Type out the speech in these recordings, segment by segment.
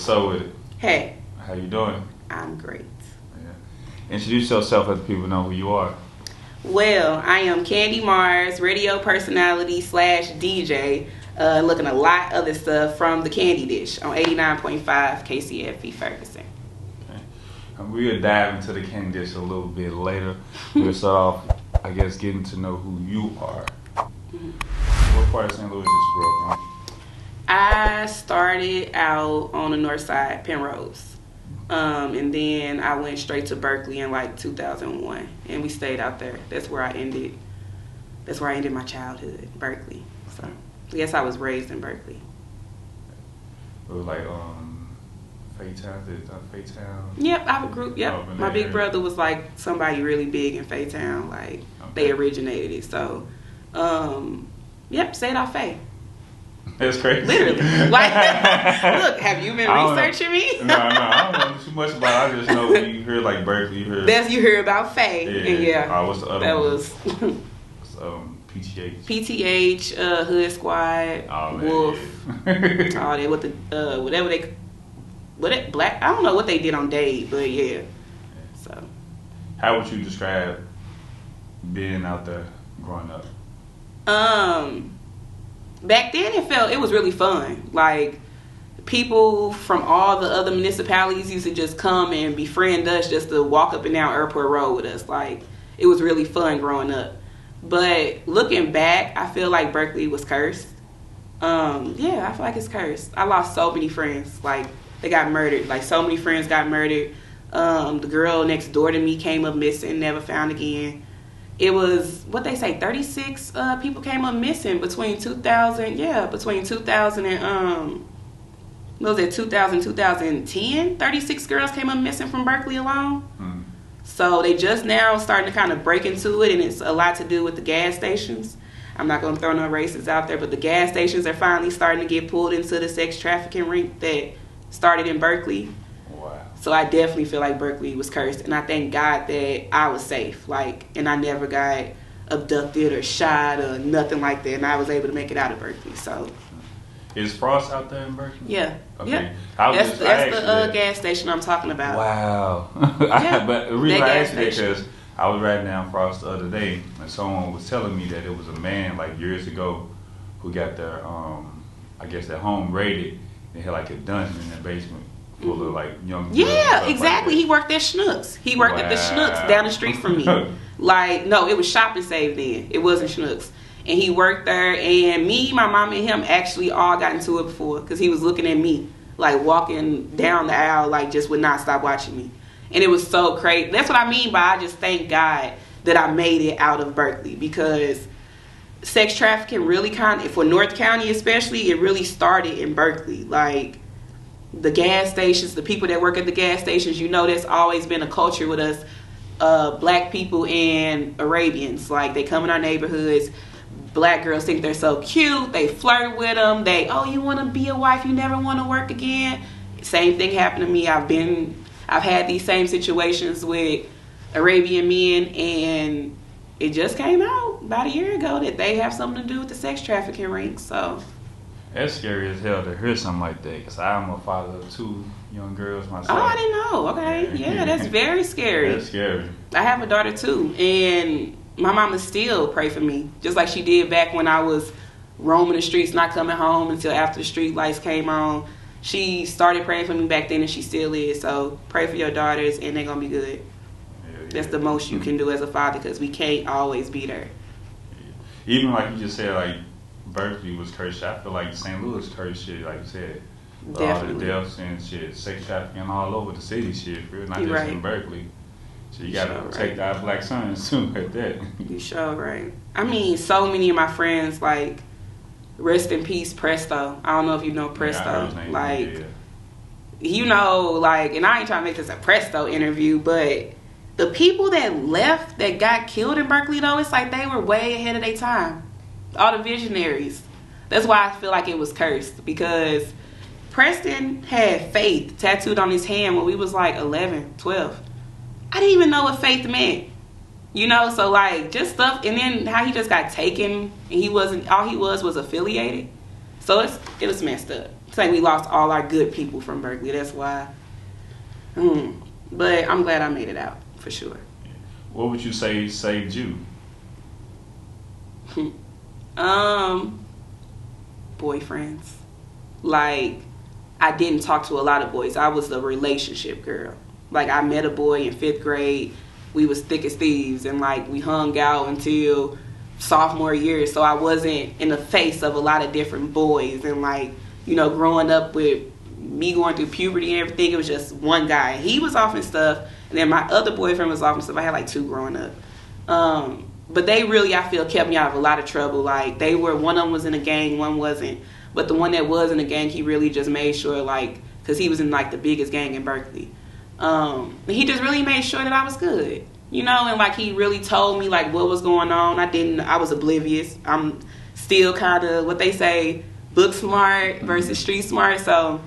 What's up with it? Hey. How you doing? I'm great. Yeah. Introduce yourself, let the people know who you are. Well, I am Kandi Marrs, radio personality / DJ, looking a lot other stuff from the Kandi Dish on 89.5 KCFE Ferguson. Okay. We'll dive into the Kandi Dish a little bit later. We'll start off, I guess, getting to know who you are. Mm-hmm. What part of St. Louis did you grow up in? I started out on the north side, Penrose. And then I went straight to Berkeley in like 2001, and we stayed out there. That's where I ended my childhood, Berkeley. So I guess I was raised in Berkeley. It was like Faytown, Faytown. Yep, I grew. Yep, my big brother was like somebody really big in Faytown. Like they originated it. So, yep, say it off Fay. That's crazy. Literally. Like, look, have you been researching me? No, I don't know too much about it. I just know when you hear like Berkeley, you hear about Faye. Yeah. What's the other that one? Was PTH. PTH, Hood Squad, Wolf, all that. What the whatever Black? I don't know what they did on Dave, but yeah. So. How would you describe being out there growing up? Back then it was really fun. Like, people from all the other municipalities used to just come and befriend us just to walk up and down Airport Road with us. Like, it was really fun growing up. But looking back, I feel like Berkeley was cursed. Yeah, I feel like it's cursed. I lost so many friends. Like, they got murdered. Like, so many friends got murdered. The girl next door to me came up missing, never found again. It was, what they say, 36 people came up missing between 2000 and, what was it, 2010? 36 girls came up missing from Berkeley alone. Mm. So they just now starting to kind of break into it, and it's a lot to do with the gas stations. I'm not going to throw no races out there, but the gas stations are finally starting to get pulled into the sex trafficking ring that started in Berkeley. Wow. So I definitely feel like Berkeley was cursed, and I thank God that I was safe, like, and I never got abducted or shot or nothing like that, and I was able to make it out of Berkeley. So, is Frost out there in Berkeley? Yeah, okay. Yeah. That's the gas station I'm talking about. Wow. Yeah, but the reason I asked you that because I was riding down Frost the other day, and someone was telling me that it was a man like years ago who got their I guess their home raided. They had like a dungeon in their basement. Full of like young girls, exactly. Like, he worked at Schnucks. He worked at the Schnucks down the street from me. Like, no, it was Shop and Save then. It wasn't Schnucks. And he worked there, and me, my mom, and him actually all got into it before because he was looking at me, like walking down the aisle, like just would not stop watching me. And it was so crazy. That's what I mean by I just thank God that I made it out of Berkeley, because sex trafficking really for North County especially, it really started in Berkeley. Like, the gas stations, the people that work at the gas stations, there's always been a culture with us, black people and Arabians. Like, they come in our neighborhoods, black girls think they're so cute, they flirt with them, you want to be a wife, you never want to work again. Same thing happened to me. I've had these same situations with Arabian men, and it just came out about a year ago that they have something to do with the sex trafficking ring. So that's scary as hell to hear something like that, because I'm a father of 2 young girls myself. Oh, I didn't know. Okay. Yeah, that's very scary. That's scary. I have a daughter too, and my mama still pray for me, just like she did back when I was roaming the streets, not coming home until after the street lights came on. She started praying for me back then, and she still is. So pray for your daughters, and they're going to be good. Yeah. That's the most you can do as a father, because we can't always be there. Yeah. Even like you just said, like, Berkeley was cursed. I feel like St. Louis cursed shit, like you said. Definitely. All the deaths and shit, sex trafficking all over the city shit, not just in Berkeley. So you gotta protect our black sons too at that. You sure right. I mean, so many of my friends, like, rest in peace, Presto. I don't know if you know Presto. Yeah, I heard his name. Like, and I ain't trying to make this a Presto interview, but the people that left, that got killed in Berkeley, though, it's like they were way ahead of their time. All the visionaries. That's why I feel like it was cursed, because Preston had faith tattooed on his hand when we was like 11, 12. I didn't even know what faith meant. So like, just stuff, and then how he just got taken, and he wasn't, all he was affiliated. So it was messed up. like we lost all our good people from Berkeley. That's why. But I'm glad I made it out, for sure. What would you say saved you? Boyfriends. Like, I didn't talk to a lot of boys. I was the relationship girl. Like, I met a boy in 5th grade. We was thick as thieves, and like we hung out until sophomore year. So I wasn't in the face of a lot of different boys, and like, you know, growing up with me going through puberty and everything, it was just one guy. He was off and stuff, and then my other boyfriend was off and stuff. I had like 2 growing up. But they really, I feel, kept me out of a lot of trouble. Like, they were, one of them was in a gang, one wasn't. But the one that was in a gang, he really just made sure, like, because he was in like the biggest gang in Berkeley. He just really made sure that I was good, you know, and like he really told me like what was going on. I was oblivious. I'm still kind of what they say, book smart versus street smart. So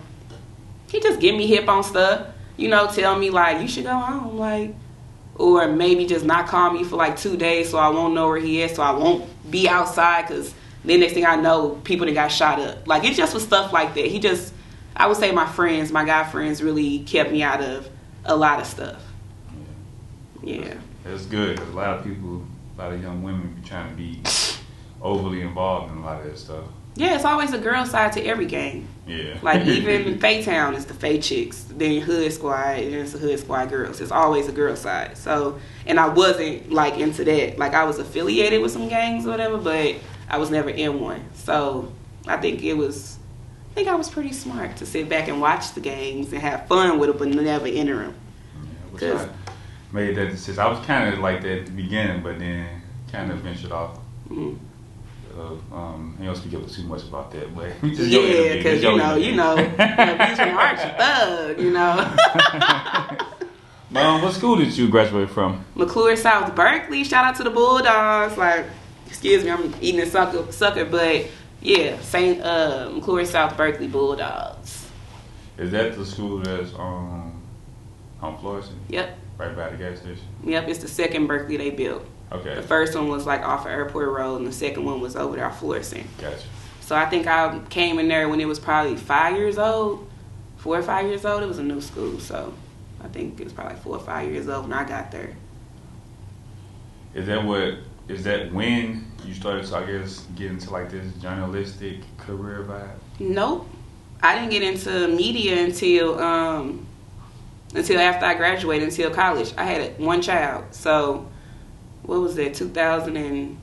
he just get me hip on stuff, you know, tell me like you should go home, like, or maybe just not call me for like 2 days so I won't know where he is, so I won't be outside, because then next thing I know, people that got shot up. Like, it just was stuff like that. He just, I would say my guy friends really kept me out of a lot of stuff. Yeah. That's good, because a lot of young women be trying to be overly involved in a lot of that stuff. Yeah, it's always a girl side to every gang. Yeah. Like, even Faytown is the Fay chicks. Then Hood Squad, and it's the Hood Squad girls. It's always a girl side. So, and I wasn't, like, into that. Like, I was affiliated with some gangs or whatever, but I was never in one. So, I think I was pretty smart to sit back and watch the gangs and have fun with them, but never enter them. Yeah, I made that decision. I was kind of like that at the beginning, but then kind of ventured off. Mm-hmm. You don't speak up too much about that, but yeah, because you know, he's from Arch, thug, you know. What school did you graduate from? McClure South Berkeley. Shout out to the Bulldogs. Like, excuse me, I'm eating a sucker, but yeah, St. McClure South Berkeley Bulldogs. Is that the school that's on Flirting? Yep. Right by the gas station? Yep, it's the second Berkeley they built. Okay. The first one was like off of Airport Road, and the second one was over there off Flirting. Gotcha. So I think I came in there when it was probably 5 years old, 4 or 5 years old. It was a new school, so I think it was probably 4 or 5 years old when I got there. Is that when you started to, I guess, get into like this journalistic career vibe? Nope. I didn't get into media until after I graduated, until college. I had one child, so what was that, 2000 and...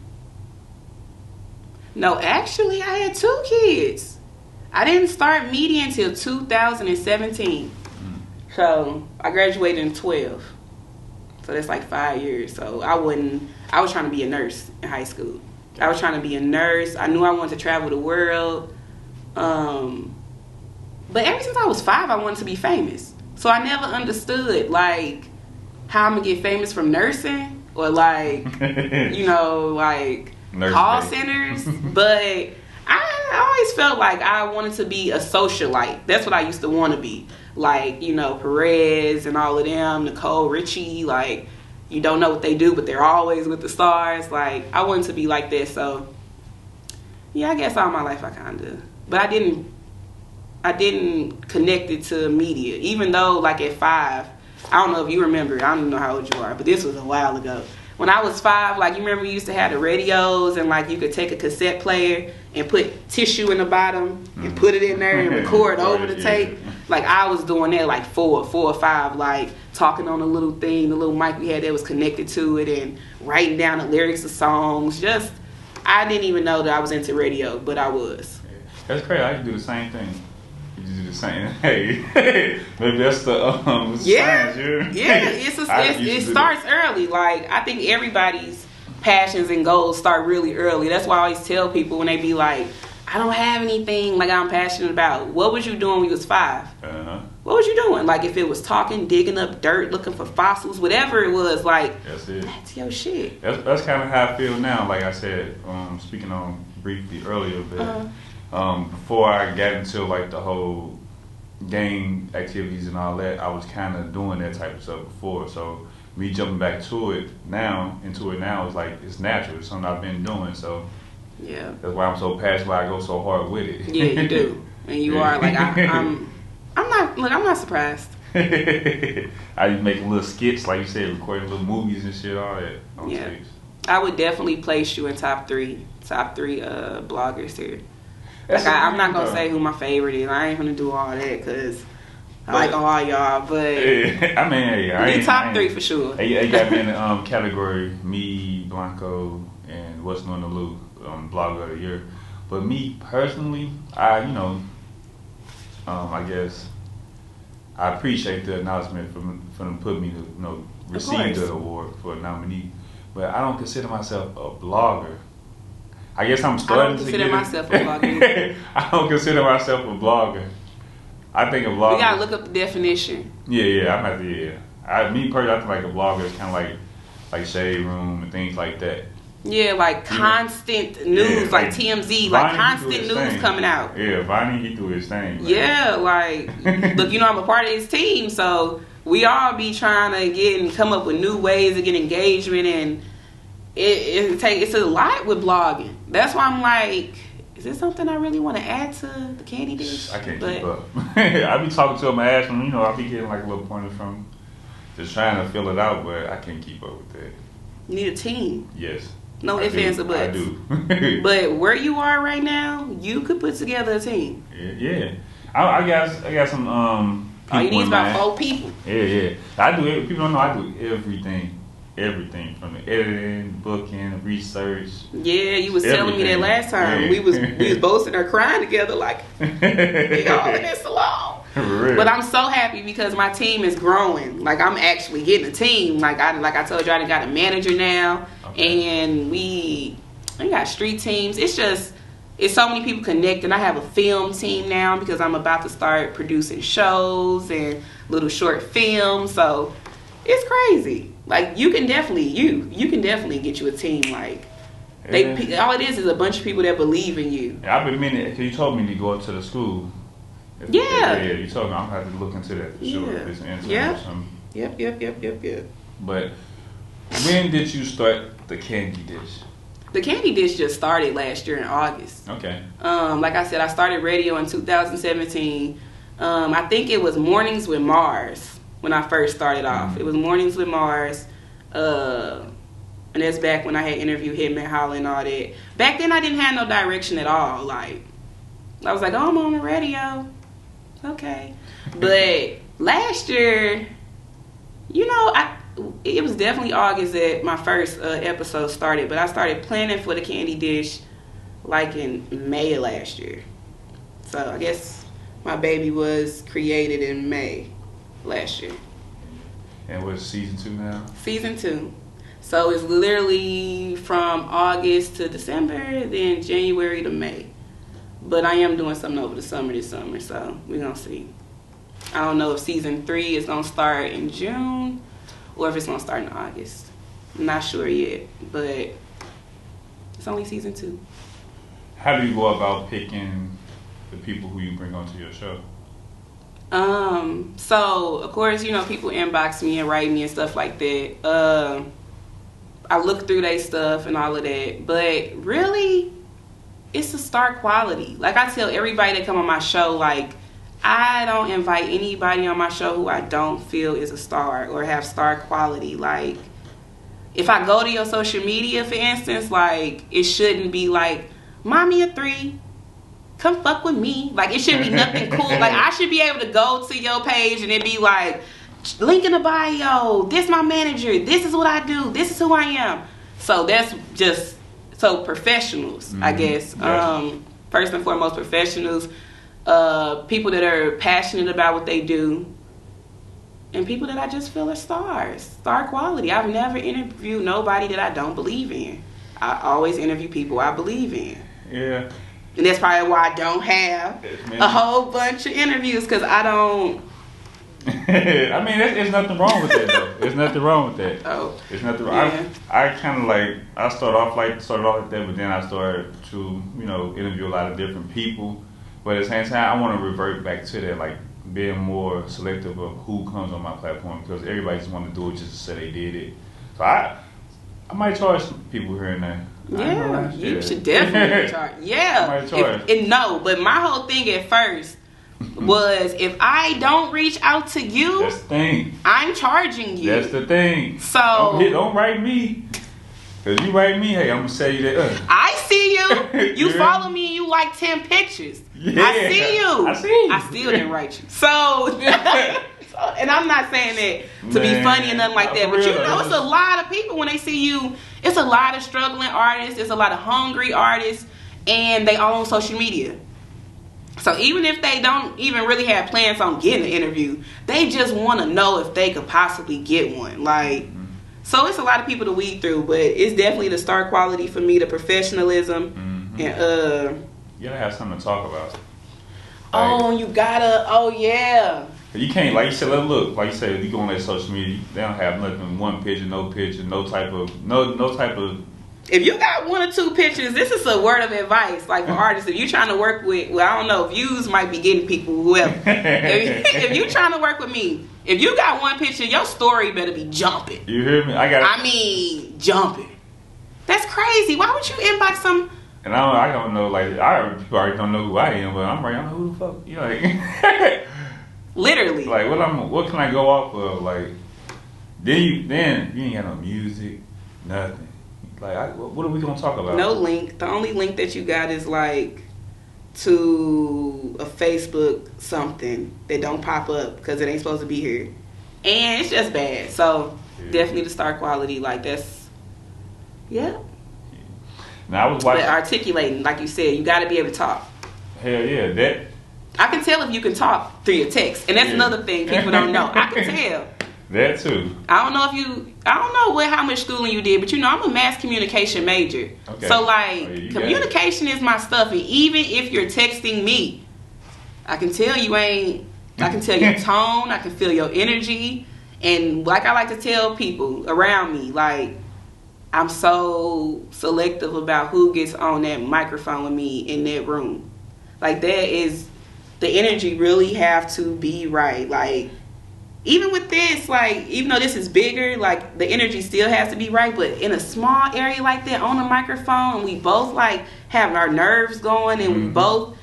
No, actually, I had 2 kids. I didn't start media until 2017. So I graduated in 12. So that's like 5 years. So I was trying to be a nurse in high school. I was trying to be a nurse. I knew I wanted to travel the world. But ever since I was 5, I wanted to be famous. So I never understood, like, how I'm going to get famous from nursing or, like, you know, like, nurse call centers. But I always felt like I wanted to be a socialite. That's what I used to want to be. Like, you know, Perez and all of them, Nicole Richie, like, you don't know what they do, but they're always with the stars. Like, I wanted to be like that. So, yeah, I guess all my life I kind of, but I didn't connect it to media. Even though, like, at 5, I don't know if you remember, I don't know how old you are, but this was a while ago. When I was 5, like, you remember we used to have the radios, and like you could take a cassette player and put tissue in the bottom and put it in there and record over the tape. Like, I was doing that like 4 or 5, like talking on a little thing, the little mic we had that was connected to it, and writing down the lyrics of songs. Just, I didn't even know that I was into radio, but I was. That's crazy. I used to do the same thing. You do the same. Hey, maybe that's the science. Yeah, it starts early. Like, I think everybody's passions and goals start really early. That's why I always tell people when they be like, I don't have anything like I'm passionate about. What was you doing when you was 5? What was you doing? Like, if it was talking, digging up dirt, looking for fossils, whatever it was, like, that's your shit. That's kind of how I feel now. Like I said, speaking on briefly earlier, but before I got into like the whole gang activities and all that, I was kind of doing that type of stuff before. So me jumping back to it now, is like, it's natural. It's something I've been doing. So yeah, that's why I'm so passionate. Why I go so hard with it. Yeah, you do. And you are like I'm not surprised. I make little skits, like you said, recording little movies and shit, all that on stage. I would definitely place you in top three bloggers here. Like I'm not gonna say who my favorite is. I ain't gonna do all that because I like all y'all. But I mean, I ain't top three for sure. They got me in the category me, Blanco, and what's known to Lou, blogger of the year. But me personally, I guess I appreciate the announcement for them putting me to receive the award for a nominee. But I don't consider myself a blogger. I guess I'm starting to consider myself a blogger. I don't consider myself a blogger. I think a blogger. You gotta look up the definition. Yeah, I'm at the me personally, I think like a blogger is kind of like Shade Room and things like that. Yeah, like constant news, like TMZ, like constant news coming out. Yeah, Vonnie, he do his thing. Man. Yeah, like look, I'm a part of his team, so we all be trying to come up with new ways to get engagement, and it's a lot with blogging. That's why I'm like, is this something I really want to add to the Kandi Dish? I can't keep up. I be talking to him and asking him, I be getting like a little pointer from him, just trying to fill it out, but I can't keep up with that. You need a team. Yes. No ifs, ands, or buts. I do. But where you are right now, you could put together a team. Yeah. I got some people. All you need is about 4 people. Yeah. I do it. People don't know I do everything. Everything from the editing, booking, research. Yeah, you was telling me that last time. Yeah. We was both sitting there crying together like we all in this alone. Really? But I'm so happy because my team is growing. Like I'm actually getting a team. Like I told you, I got a manager now, and we got street teams. It's so many people connected. I have a film team now because I'm about to start producing shows and little short films. So it's crazy. Like you can definitely get you a team. Like all it is a bunch of people that believe in you. Yeah, I've been meaning because you told me to go to the school. Yeah, you told me I'm gonna have to look into that for sure. If it's an intern or something. Yep. But when did you start the Kandi Dish? The Kandi Dish just started last year in August. Okay. Like I said, I started radio in 2017. I think it was Mornings with Mars when I first started off. It was Mornings with Mars. And that's back when I had interviewed Hitman Holla and all that. Back then I didn't have no direction at all. Like I was like, I'm on the radio. Okay. But last year, it was definitely August that my first episode started, but I started planning for the Kandi Dish like in May of last year. So I guess my baby was created in May last year. And what's season 2 now? Season 2. So it's literally from August to December, then January to May. But I am doing something over the summer this summer, so we're going to see. I don't know if season 3 is going to start in June or if it's going to start in August. I'm not sure yet, but it's only season 2. How do you go about picking the people who you bring onto your show? So, of course, people inbox me and write me and stuff like that. I look through their stuff and all of that, but really, it's the star quality. Like I tell everybody that come on my show, like I don't invite anybody on my show who I don't feel is a star or have star quality. Like if I go to your social media, for instance, like it shouldn't be like mommy a 3, come fuck with me. Like it shouldn't be nothing cool. Like I should be able to go to your page and it be like link in the bio, this my manager, this is what I do, this is who I am. So that's just so professionals, I guess. Yes. First and foremost, professionals, people that are passionate about what they do, and people that I just feel are stars, star quality. I've never interviewed nobody that I don't believe in. I always interview people I believe in. Yeah. And that's probably why I don't have a whole bunch of interviews, because I don't. I mean, there's nothing wrong with that, though. There's nothing wrong with that. Oh. There's nothing wrong. Yeah. I kind of like, I started off like that, but then I started to, interview a lot of different people. But at the same time, I want to revert back to that, like being more selective of who comes on my platform, because everybody just want to do it just to say they did it. So I might charge people here and there. Yeah, you should definitely charge. Yeah, but my whole thing at first was if I don't reach out to you, that's the thing. I'm charging you. That's the thing. So don't write me. Cause you write me, hey, I'm gonna say you that. I see you. You follow me and you like 10 pictures. Yeah, I see you. I still didn't write you. So and I'm not saying that to be funny or nothing like that, but you know, it's a lot of people when they see you. It's a lot of struggling artists. It's a lot of hungry artists, and they all on social media. So even if they don't even really have plans on getting an interview, they just want to know if they could possibly get one. Like, so it's a lot of people to weed through, but it's definitely the star quality for me, the professionalism, and you gotta have something to talk about. Like, you gotta. Oh yeah. You can't, like you said, look, like you said, if you go on their social media, they don't have nothing, one picture, no type of. If you got 1 or 2 pictures, this is a word of advice, like for artists. If you're trying to work with, well, I don't know, views might be getting people, whoever. if you're trying to work with me, if you got 1 picture, your story better be jumping. You hear me? I mean, jumping. That's crazy. Why would you inbox some? And I don't know, like, people already don't know who I am, but I'm right, I don't know who the fuck, you know, like. Literally. Like, what can I go off of? Like, then you ain't got no music, nothing. Like, what are we gonna talk about? No link. The only link that you got is like to a Facebook something that don't pop up because it ain't supposed to be here, and it's just bad. So definitely the star quality, like that's Now I was watching. But articulating, like you said, you got to be able to talk. Hell yeah, that. I can tell if you can talk through your text, and that's another thing people don't know. I can tell. That too. I don't know how much schooling you did, but you know I'm a mass communication major. Okay. So like communication is my stuff, and even if you're texting me, I can tell you ain't. I can tell your tone. I can feel your energy, and like I like to tell people around me, like I'm so selective about who gets on that microphone with me in that room. Like that is. The energy really have to be right. Like, even with this, like, even though this is bigger, like, the energy still has to be right. But in a small area like that, on a microphone, and we both, like, have our nerves going, and we both,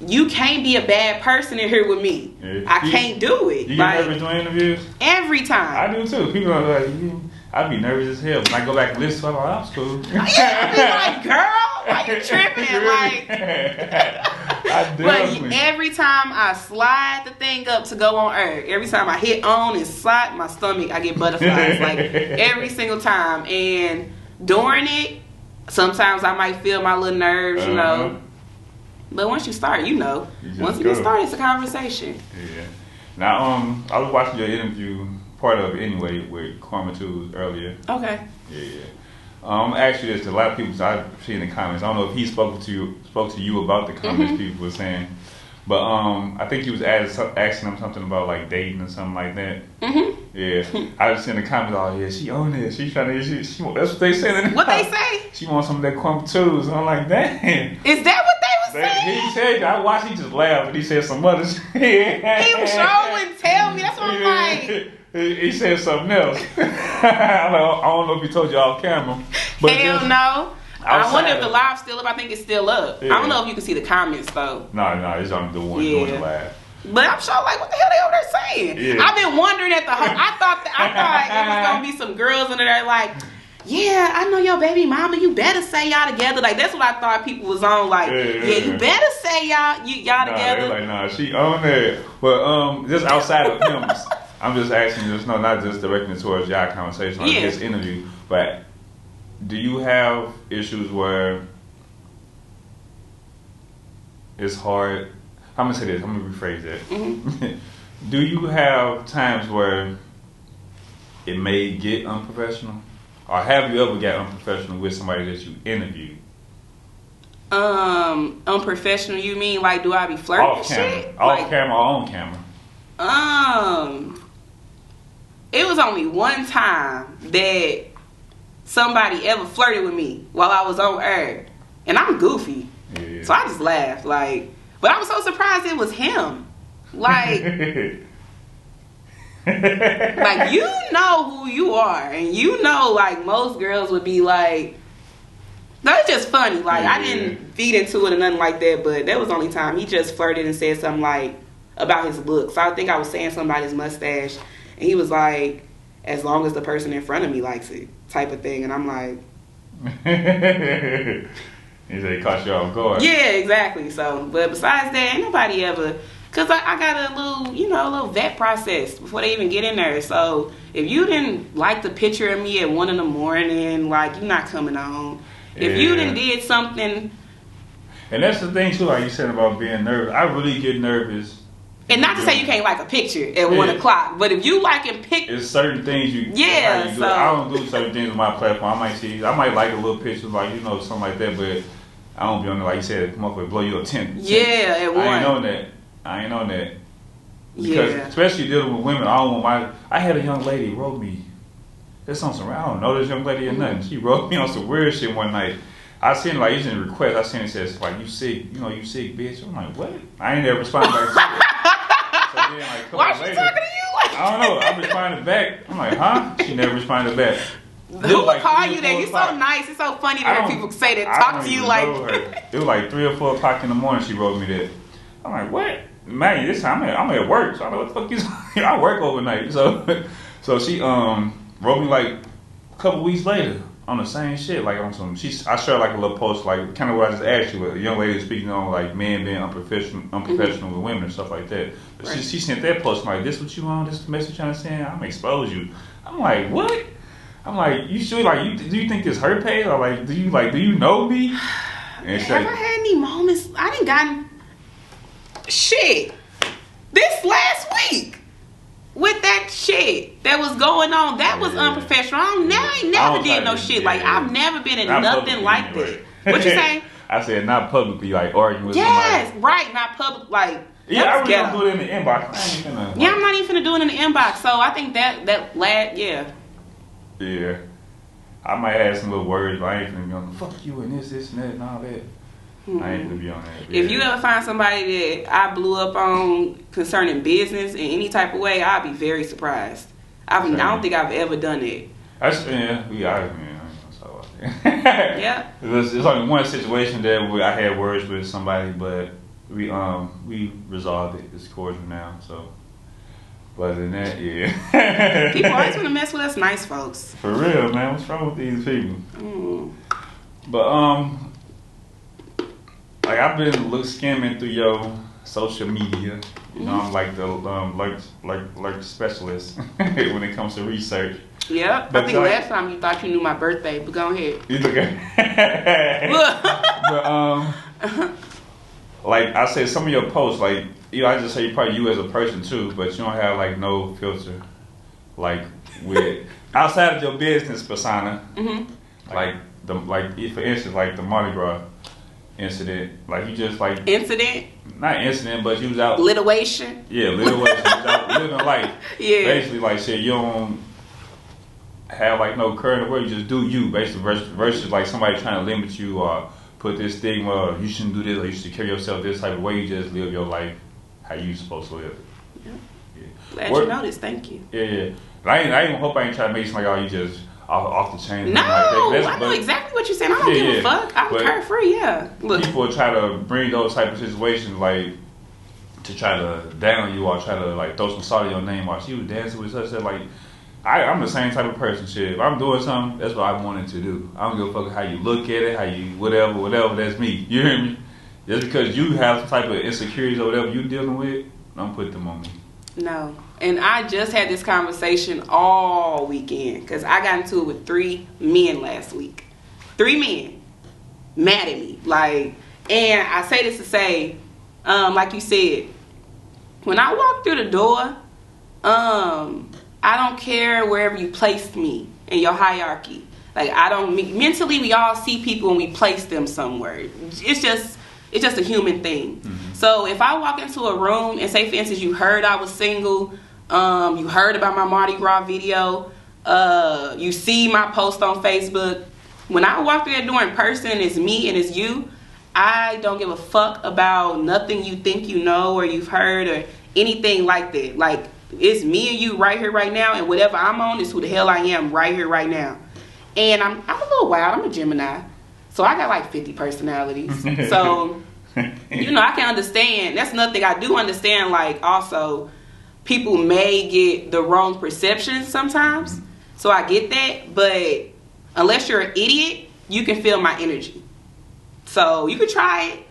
you can't be a bad person in here with me. Yeah. I can't do it. You get nervous doing interviews? Every time. I do, too. People are like, I'd be nervous as hell. When I go back and listen, I'm like, I'm cool. Yeah, I'd be like, girl, why you tripping? Like... But every time I slide the thing up to go on air, every time I hit on and slide my stomach, I get butterflies. Like every single time. And during it, sometimes I might feel my little nerves, you know. But once you start, you know. Once you get started, it's a conversation. Yeah. Now, I was watching your interview, part of it anyway, with Kwame Tools earlier. Okay. Yeah. Actually, there's a lot of people I've seen in the comments. I don't know if he spoke to you about the comments people were saying, but I think he was asking them something about like dating or something like that. Yeah, I was seeing the comments. Oh yeah, she on this. She's trying to. She that's what they saying. What they say? She wants some of that Kwame Tools. I'm like, damn. Is that what they was saying? He said. I watched. He just laughed, but he said some other shit. He was showing. Tell me. That's what I'm like. He said something else. I don't know if he told you off camera. But hell no. I wonder if the live's still up. I think it's still up. Yeah. I don't know if you can see the comments though. No, it's on the one doing the live. But I'm sure, like, what the hell they over there saying? Yeah. I've been wondering at the whole. I thought it was gonna be some girls under there like, yeah, I know your baby mama. You better say y'all together. Like that's what I thought people was on. Like, yeah you better say y'all together. Like, nah, she on there. But just outside of him. I'm just asking, not just directing towards y'all conversation or this interview, but do you have issues where it's hard? I'm gonna say this. I'm gonna rephrase that. Do you have times where it may get unprofessional, or have you ever got unprofessional with somebody that you interviewed? Unprofessional? You mean like do I be flirting? Off camera, camera, or on camera? It was only one time that somebody ever flirted with me while I was on air. And I'm goofy. Yeah. So I just laughed. Like, but I was so surprised it was him. Like, like you know who you are. And you know, like, most girls would be like, No, it's just funny. Like, I didn't feed into it or nothing like that, but that was the only time he just flirted and said something like about his looks. So I think I was saying something about his mustache, and he was like, as long as the person in front of me likes it, type of thing. And I'm like, he said he caught you off guard. yeah, exactly. So, but besides that, ain't nobody ever, because I got a little, you know, a little vet process before they even get in there. So if you didn't like the picture of me at 1 a.m, like, you're not coming on. If you done did something. And that's the thing too, like you said about being nervous. I really get nervous. And not to say you can't like a picture at 1 o'clock, but if you like in it's certain things you do. So I don't do certain things on my platform. I might like a little picture, like, you know, something like that, but I don't be on there, like you said, come up with blow you a 10. Yeah, at 1. I ain't on that. Because especially dealing with women, I don't want I had a young lady wrote me. This on some, I don't know this young lady or nothing. She wrote me on some weird shit one night. I seen like it's in a request. I seen it says like, you sick, you sick, bitch. I'm like, what? I ain't never responded back to it. So then, like, why she talking to you like I don't know. I responded back. I'm like, huh? She never responded back. Who would call you that? You're so nice. It's so funny that people say that, talk to you like. It was like 3 or 4 o'clock in the morning. She wrote me that. I'm like, what? Man, this time I'm at work, so I don't know what the fuck is. I work overnight, so she wrote me like a couple weeks later on the same shit, like on some. I shared like a little post, like kind of what I just asked you, a young lady speaking on like men being unprofessional with women and stuff like that. But she sent that post like, this what you on? This message trying to send? I'm expose you. I'm like, what? I'm like, you sure? Like, do you think this her page, or like, do you know me? And have I had any moments? I didn't gotten shit this last week with that shit that was going on. That was unprofessional. I ain't never did no shit. Like, I've never been in nothing like that. What you saying? I said not publicly, like arguing with somebody. Yes, right, not public, like. Yeah, I really don't do it in the inbox. I'm not even finna do it in the inbox. So I think that lad, yeah, I might add some little words, but I ain't finna be on fuck you and this and that and all that. I ain't gonna be on that. If you ever find somebody that I blew up on concerning business in any type of way, I'll be very surprised. I don't think I've ever done it. Yeah. There's only one situation that I had words with somebody, but we resolved it. It's cordial now. So, but other than that, yeah. People always want to mess with us, nice folks. For real, man. What's wrong with these people? But like I've been skimming through your social media. You know, I'm like the like specialist when it comes to research. Yeah, I think last time you thought you knew my birthday, but go ahead. You look but like I said, some of your posts, like I just say probably you as a person too, but you don't have like no filter, like with outside of your business persona, like for instance, like the Mardi Gras incident, like you just like not incident, but you was out lituation. Yeah, lituation. You was out living life. Yeah, basically like shit. You don't have like no current word. You just do you, basically versus like somebody trying to limit you or put this stigma. You shouldn't do this. Or you should carry yourself this type of way. You just live your life how you supposed to live. Yeah. Glad you noticed. Thank you. Yeah. But I even hope I ain't trying to make it like, oh, you just off the chain. No, like I know exactly what you're saying. I don't give a fuck. I'm carefree. Yeah. Look, people try to bring those type of situations like to try to down you or try to like throw some salt in your name or she was dancing with such that like. I'm the same type of person, shit. If I'm doing something, that's what I wanted to do. I don't give a fuck how you look at it, how you whatever, that's me. You hear me? Just because you have some type of insecurities or whatever you dealing with, don't put them on me. No. And I just had this conversation all weekend because I got into it with 3 men last week. 3 men mad at me. Like, and I say this to say, like you said, when I walk through the door, I don't care wherever you placed me in your hierarchy. Like, mentally we all see people and we place them somewhere. It's just a human thing. Mm-hmm. So if I walk into a room and say, for instance, you heard I was single, you heard about my Mardi Gras video, you see my post on Facebook, when I walk through that door in person and it's me and it's you, I don't give a fuck about nothing you think you know or you've heard or anything like that. Like, it's me and you right here, right now, and whatever I'm on is who the hell I am right here, right now. And I'm a little wild. I'm a Gemini. So I got like 50 personalities. So, you know, I can understand. That's another thing I do understand. Like, also, people may get the wrong perception sometimes. Mm-hmm. So I get that. But unless you're an idiot, you can feel my energy. So you could try it.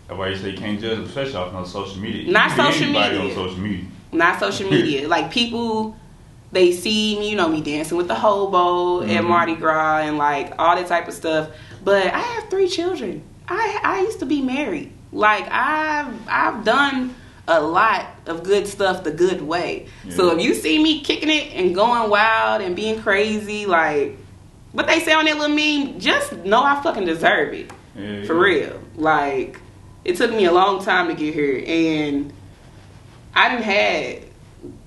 That's why you say you can't judge, especially off on social media. Not social media. On social media. Not social media. Like, people, they see me, you know, me dancing with the hobo at Mardi Gras and like all that type of stuff. But I have 3 children. I used to be married. Like, I've done a lot of good stuff the good way. Yeah. So if you see me kicking it and going wild and being crazy, like what they say on that little meme, just know I fucking deserve it. Yeah, for real. Like, it took me a long time to get here, and I done had,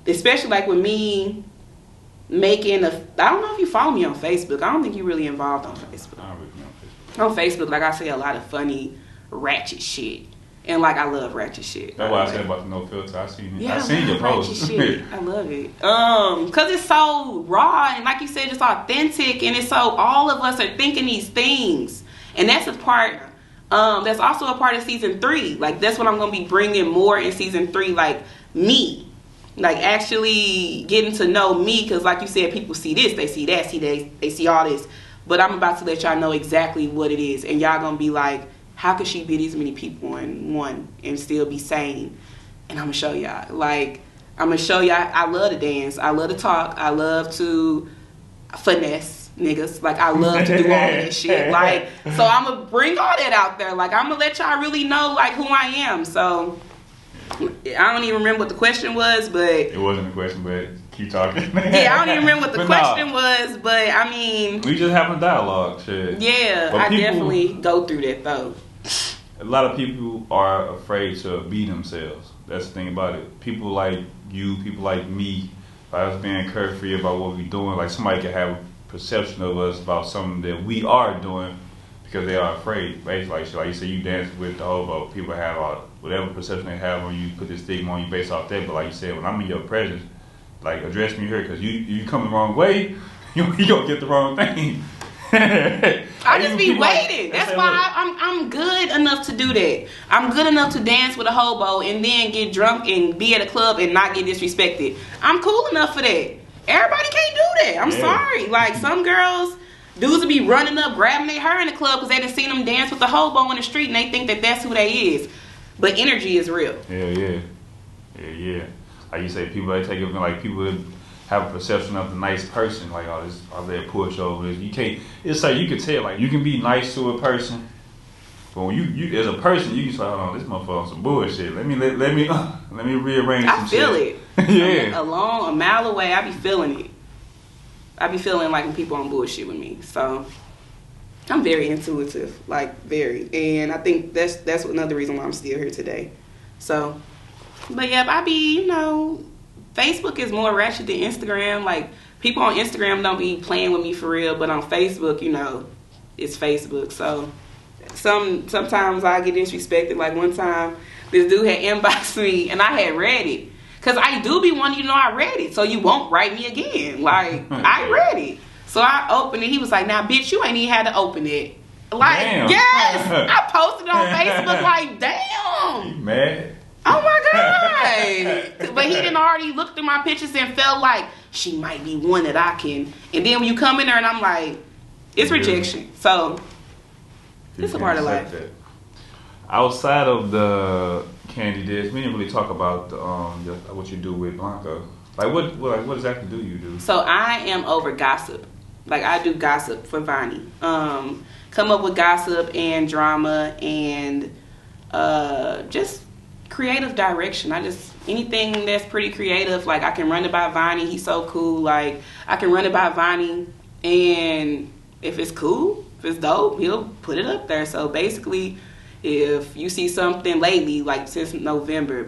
especially like with me making I don't know if you follow me on Facebook. I don't think you're really involved on Facebook. I don't really know on Facebook, like, I say a lot of funny ratchet shit, and like, I love ratchet shit. That's why I said about the no filter. I seen your post. I love it. Cause it's so raw, and like you said, it's authentic, and it's so all of us are thinking these things, and that's a part. That's also a part of season 3. Like, that's what I'm gonna be bringing more in season 3. Like, me, like, actually getting to know me, cause like you said, people see this, they see that, they see all this. But I'm about to let y'all know exactly what it is. And y'all gonna be like, how could she be these many people in one and still be sane? And I'm gonna show y'all. Like, I'm gonna show y'all. I love to dance. I love to talk. I love to finesse niggas. Like, I love to do all of that shit. Like, so I'm gonna bring all that out there. Like, I'm gonna let y'all really know, like, who I am. So, I don't even remember what the question was, but... It wasn't a question, but keep talking. Yeah, I don't even remember what the question was, but I mean... We just having a dialogue, shit. Yeah, but I definitely go through that, though. A lot of people are afraid to be themselves. That's the thing about it. People like you, people like me, by us being carefree about what we're doing, like, somebody can have a perception of us about something that we are doing because they are afraid. Basically, like you say, you dance with the hobo. People have whatever perception they have on you, put this stigma on you based off that. But like you said, when I'm in your presence, like, address me here, because you come the wrong way, you gonna get the wrong thing. I just be waiting. That's why I'm good enough to do that. I'm good enough to dance with a hobo and then get drunk and be at a club and not get disrespected. I'm cool enough for that. Everybody can't do that. I'm sorry. Like, some girls, dudes will be running up, grabbing their hair in the club because they done seen them dance with a hobo in the street and they think that that's who they is. But energy is real. Yeah. Like you say, people that take it, like, people that have a perception of the nice person, like, oh, this, oh, they're pushover. You can't. It's like, you can tell, like, you can be nice to a person, but when you as a person, you can say, hold on, this motherfucker on some bullshit. Let me rearrange some shit. I feel it. Yeah. A mile away, I be feeling it. I be feeling like when people on bullshit with me. So I'm very intuitive, like, very, and I think that's another reason why I'm still here today. So, but yeah, I be, you know, Facebook is more ratchet than Instagram. Like, people on Instagram don't be playing with me for real, but on Facebook, you know, it's Facebook. So sometimes I get disrespected. Like, one time, this dude had inboxed me, and I had read it. Because I do be wanting you to know I read it, so you won't write me again. Like, I read it. So I opened it. He was like, now, bitch, you ain't even had to open it. Like, damn. Yes! I posted it on Facebook like, damn! You mad? Oh my God! But he didn't already look through my pictures and felt like she might be one that I can. And then when you come in there and I'm like, it's rejection. So, it's a part of life. That. Outside of the Kandi Dish, we didn't really talk about what you do with Blanco. Like, what exactly do you do? So, I am over gossip. Like, I do gossip for Vonnie. Come up with gossip and drama and just creative direction. Anything that's pretty creative, like, I can run it by Vonnie. He's so cool. Like, I can run it by Vonnie, and if it's cool, if it's dope, he'll put it up there. So basically, if you see something lately, like since November,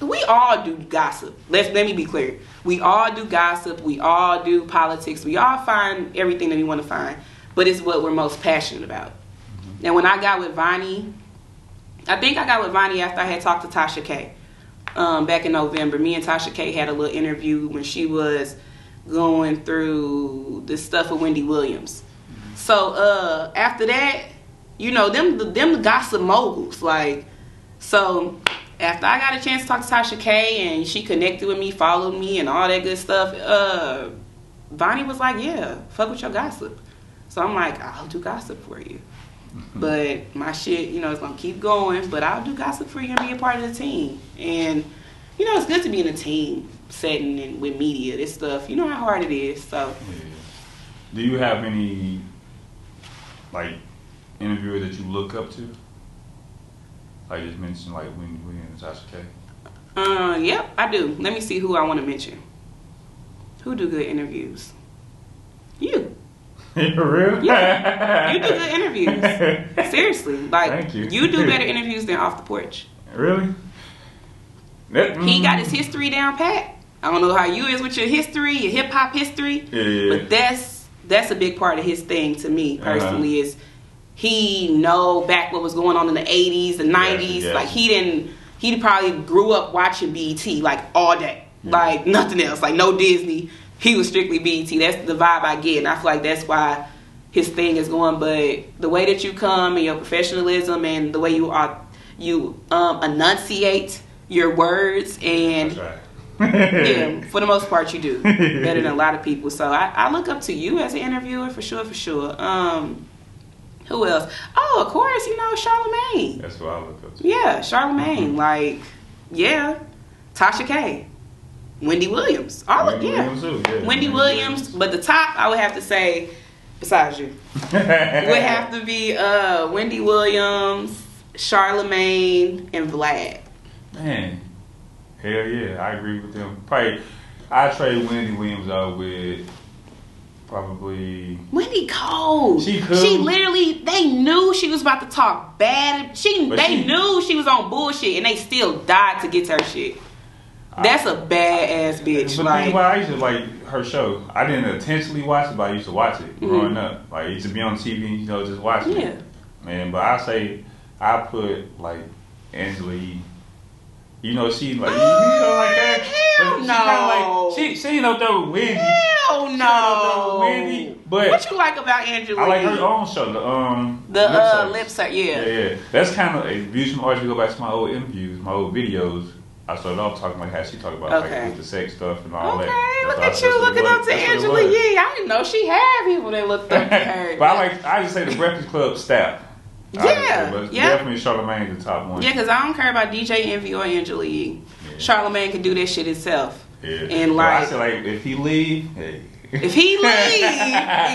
we all do gossip. Let me be clear. We all do gossip. We all do politics. We all find everything that we want to find, but it's what we're most passionate about. Mm-hmm. And when I got with Vonnie, I think I got with Vonnie after I had talked to Tasha K. Back in November. Me and Tasha K had a little interview when she was going through the stuff with Wendy Williams. So after that, you know, them the gossip moguls. Like, so after I got a chance to talk to Tasha K and she connected with me, followed me, and all that good stuff, Vonnie was like, yeah, fuck with your gossip. So I'm like, I'll do gossip for you. But my shit, you know, it's gonna keep going, but I'll do gossip for you and be a part of the team. And, you know, it's good to be in a team setting and with media, this stuff. You know how hard it is, so. Yeah. Do you have any, like, interviewer that you look up to? Like you just mentioned, like Wendy Williams, Tasha K. Yep, I do. Let me see who I want to mention. Who do good interviews? You. For real? Yeah. You do good interviews. Seriously. Like, thank you. You do better interviews than Off the Porch. Really? He got his history down pat. I don't know how you is with your history, your hip hop history. Yeah. But that's a big part of his thing to me personally, is he know back what was going on in the 80s, the 90s. Yes. Like he probably grew up watching BET like all day. Yeah. Like nothing else. Like no Disney. He was strictly BET. That's the vibe I get, and I feel like that's why his thing is going. But the way that you come and your professionalism and the way you enunciate your words, and that's right. yeah, for the most part you do better than a lot of people. So I look up to you as an interviewer for sure. Who else? Oh, of course, you know, Charlamange. That's what I look up to. Yeah, Charlamange. Like, yeah, Tasha K. Wendy Williams. Williams too, yeah. Wendy Williams. But the top, I would have to say, besides you, would have to be Wendy Williams, Charlamagne, and Vlad. Man, hell yeah, I agree with them. Probably, I trade Wendy Williams out with probably Wendy cold. She cool. She literally, they knew she was about to talk bad. They knew she was on bullshit, and they still died to get to her shit. That's a badass bitch. But like, I used to like her show. I didn't intentionally watch it, but I used to watch it growing up. Like, I used to be on TV, you know, just watching it. Man, but I put like Angela Yee. You know, she like you know like that. Hell no. She ain't up there with Wendy. Hell no. Wendy, but what you like about Angela? I like her own show. The lip service. Yeah. That's kind of a views from artists. Go back to my old interviews, my old videos. I started off talking like how she talked about like with the sex stuff and all that. Okay, look at you looking up to Angela Yee. I didn't know she had people that looked up to her. But I just say the Breakfast Club staff. Yeah, but definitely Charlamagne the top one. Yeah, because I don't care about DJ Envy or Angela Yee. Yeah. Charlamagne can do that shit himself. Yeah. And like, I said, like, if he leave, hey. If he leave,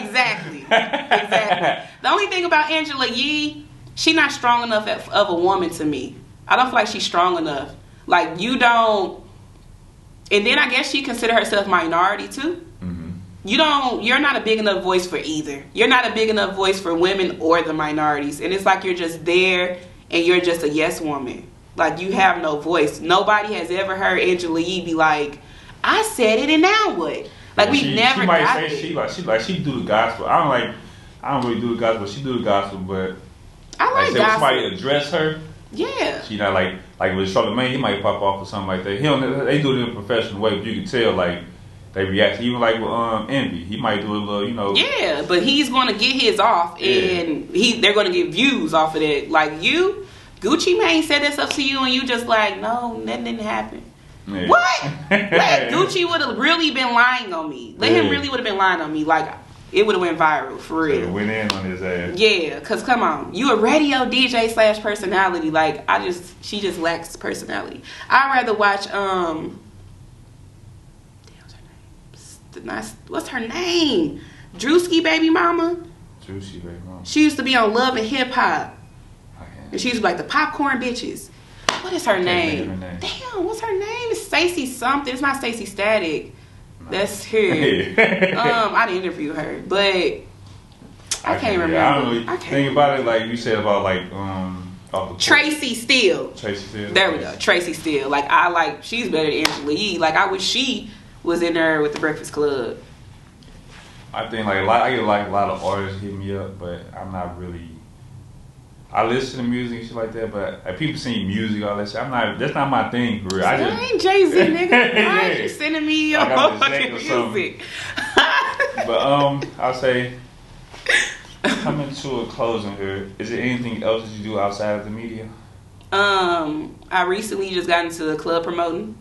exactly. The only thing about Angela Yee, she not strong enough of a woman to me. I don't feel like she's strong enough. Like, you don't, and then I guess she consider herself minority too. You're not a big enough voice for either. You're not a big enough voice for women or the minorities. And it's like you're just there and you're just a yes woman. Like, you have no voice. Nobody has ever heard Angela Yee be like, I said it and now what? Like, we never got it. She do the gospel. I don't really do the gospel. She do the gospel, but I like gospel. Somebody address her. Yeah. She not like with Charlamagne, he might pop off or something like that. They do it in a professional way, but you can tell like they react. Even like with Envy, he might do a little, you know. Yeah, but he's gonna get his off, and they're gonna get views off of that. Like, you, Gucci Mane said this up to you, and you just like, no, that didn't happen. Yeah. What? Like, Gucci would have really been lying on me. Him really would have been lying on me. Like, it would have went viral for real. So it went in on his ass. Yeah, cause come on, you a radio DJ / personality. Like, she just lacks personality. I'd rather watch what's her name? Drewski baby mama. Drewski baby mama. She used to be on Love and Hip Hop, and she used to be like the popcorn bitches. What is her name? Damn, what's her name? It's Stacey something. It's not Stacey Static. That's her. I didn't interview her, but I can't remember. I don't really think about it like you said about like off the Tracy Steele. There we go. Tracy Steele. Like, she's better than Angela Yee. Like, I wish she was in there with the Breakfast Club. I think I get like a lot of artists hit me up, but I'm not really. I listen to music and shit like that, but people sing music, all that shit. That's not my thing, for real. I ain't Jay-Z, nigga. Why are you sending me your fucking music? But I'll say Coming to a closing here, is there anything else that you do outside of the media? I recently just got into club promoting.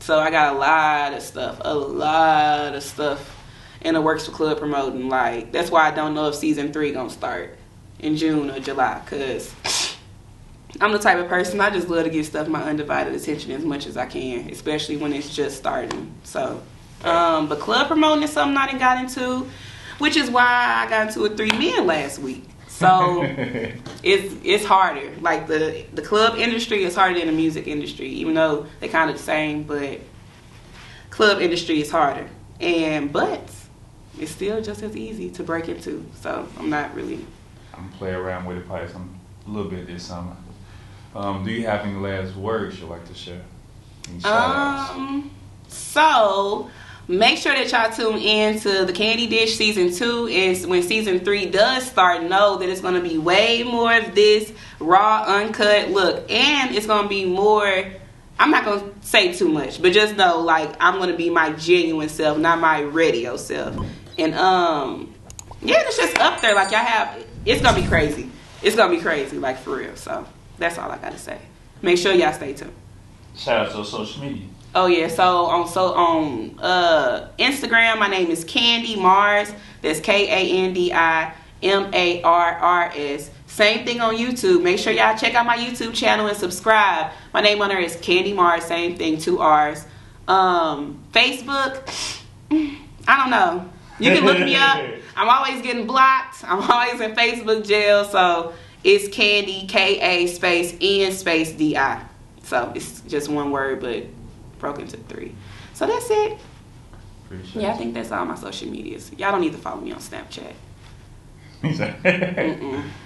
So I got a lot of stuff in the works for club promoting. Like, that's why I don't know if season 3 gonna start in June or July, because I'm the type of person, I just love to give stuff my undivided attention as much as I can, especially when it's just starting. So, but club promoting is something I done got into, which is why I got into it 3 men last week. So it's harder. Like the club industry is harder than the music industry, even though they're kind of the same, but club industry is harder. But it's still just as easy to break into. So I'm not really. I'm gonna play around with it probably a little bit this summer. Do you have any last words you'd like to share? Any shout-outs? So make sure that y'all tune in to the Kandi Dish season 2. And when season 3 does start, know that it's going to be way more of this raw, uncut look. And it's going to be more, I'm not going to say too much, but just know, like, I'm going to be my genuine self, not my radio self. And, yeah, it's just up there. Like, y'all have, it's going to be crazy. It's going to be crazy, like, for real. So that's all I got to say. Make sure y'all stay tuned. Shout out to social media. Oh yeah, so on Instagram, my name is Kandi Marrs. That's KandiMarrs. Same thing on YouTube. Make sure y'all check out my YouTube channel and subscribe. My name on there is Kandi Marrs. Same thing, 2 R's. Facebook, I don't know. You can look me up. I'm always getting blocked. I'm always in Facebook jail. So it's Kandi, K-A space N space D-I. So it's just one word, but broken into 3. So that's it. Yeah, I think that's all my social medias. Y'all don't need to follow me on Snapchat.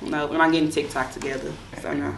No, we're not getting TikTok together. So no.